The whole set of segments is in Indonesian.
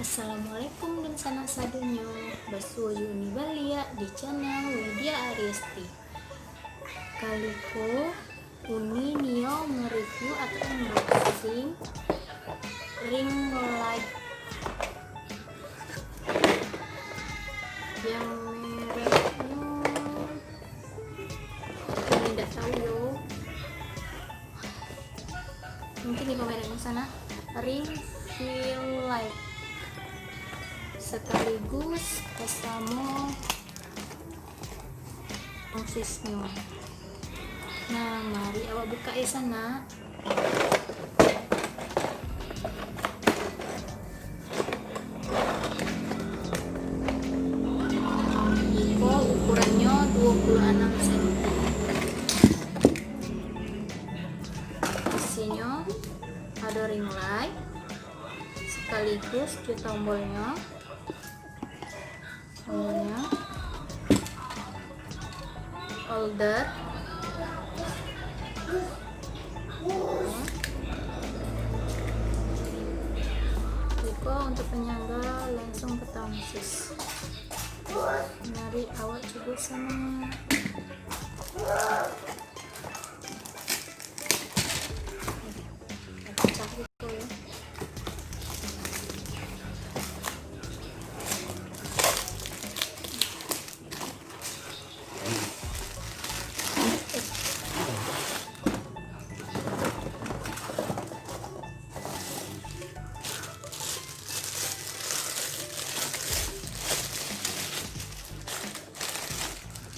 Assalamualaikum dan sanak sadunya Basuh Yuni Balia di channel Widya Ariesti. Kaliku Uni Nio mereview atau unboxing ring light yang mereknya ini tidak tahu yo, mungkin di komen sana. Ring fill light sekaligus bersama fungsinya. Nah, mari awak buka ya sana. Ini ukurannya 26 cm. Isinya ada ring light sekaligus di tombolnya holder, Jika untuk penyangga langsung ke tangsis. Mari awak coba sama.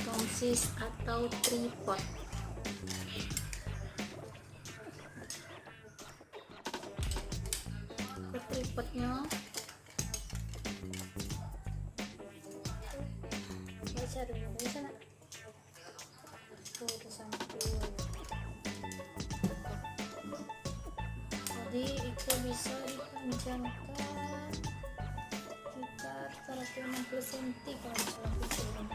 Tongsis atau tripod. Tripodnya baca dulu di sana. Jadi itu bisa dipanjangkan sekitar 160 cm kalau misalnya turun.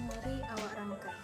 Mari awak rangkai.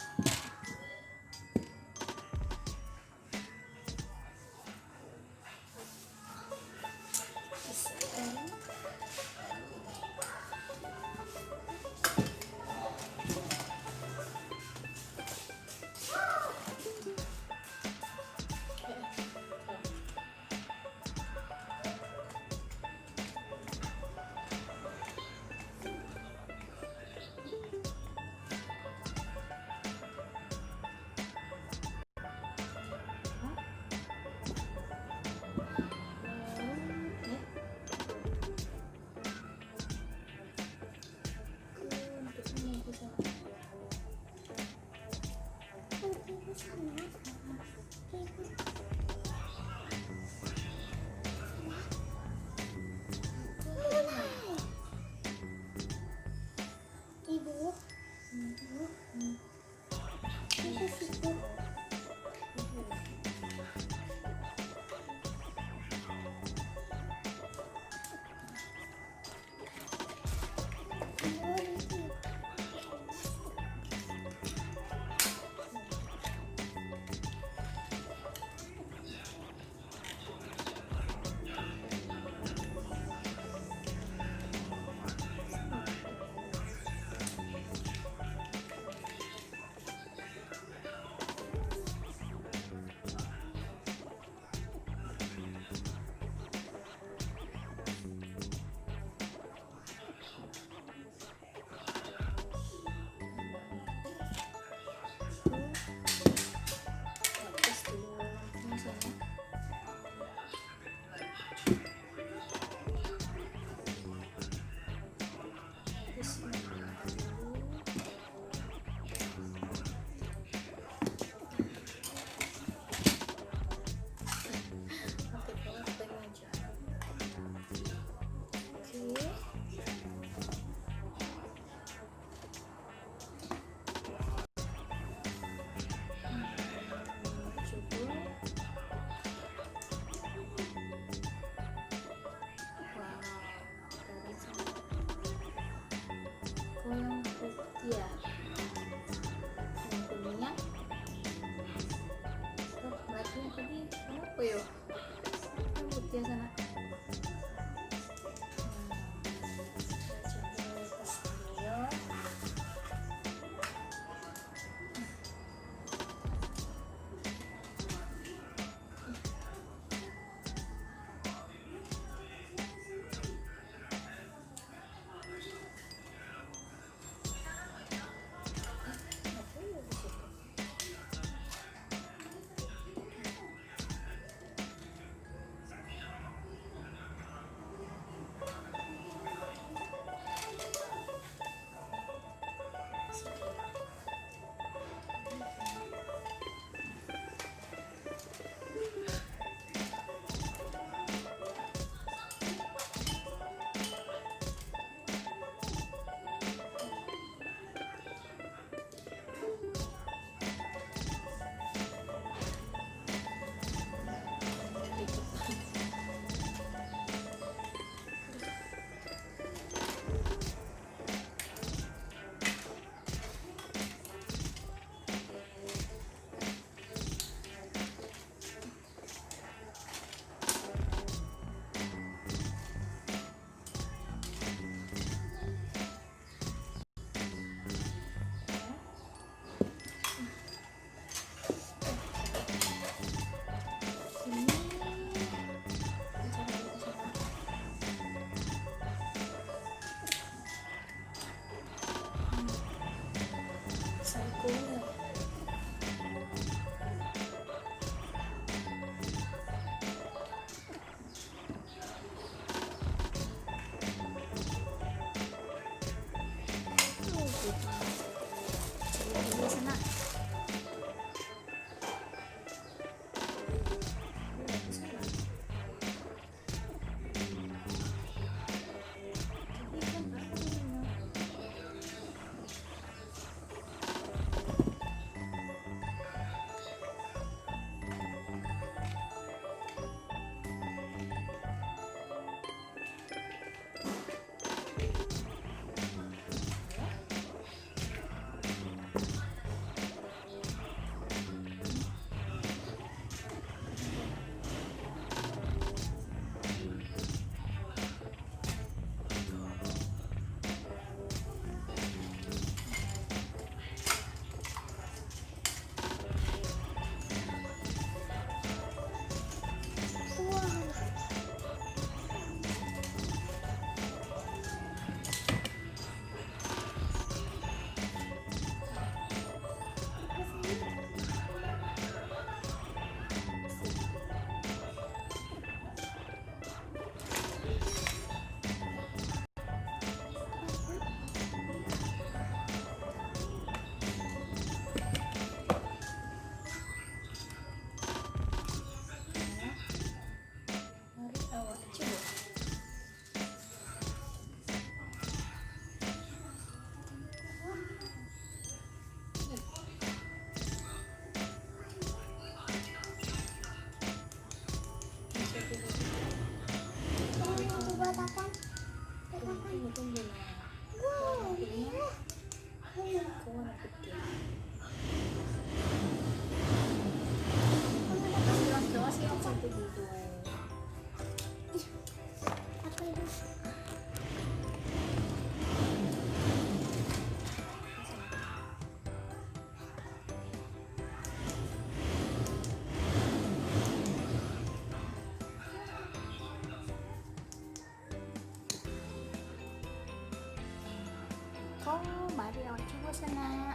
Mari awak coba sana.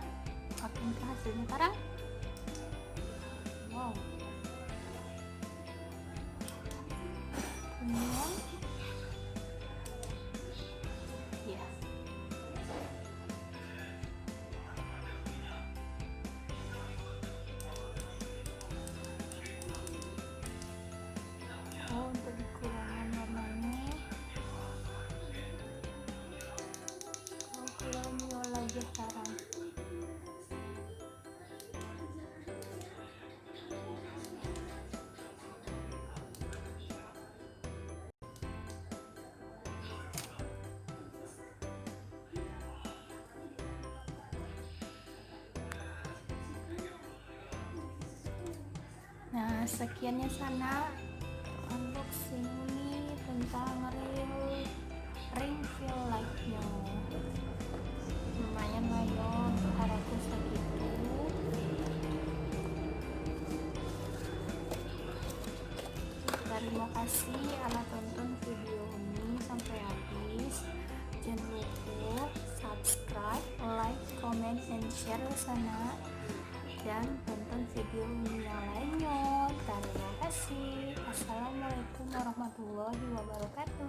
Akankah hasilnya sekarang? Wow. Kemudian, ya. Oh, untuk dikurangan warnanya. Oh, kalau mau lagi sekarang. Nah, sekiannya sana unboxing ini tentang ring feel light-nya. Lumayan lah ya, harga segitu. Terima kasih telah tonton video ini sampai habis. Jangan lupa subscribe, like, comment, and share sana, dan tonton video ini yang lainnya. Terima kasih. Assalamualaikum warahmatullahi wabarakatuh.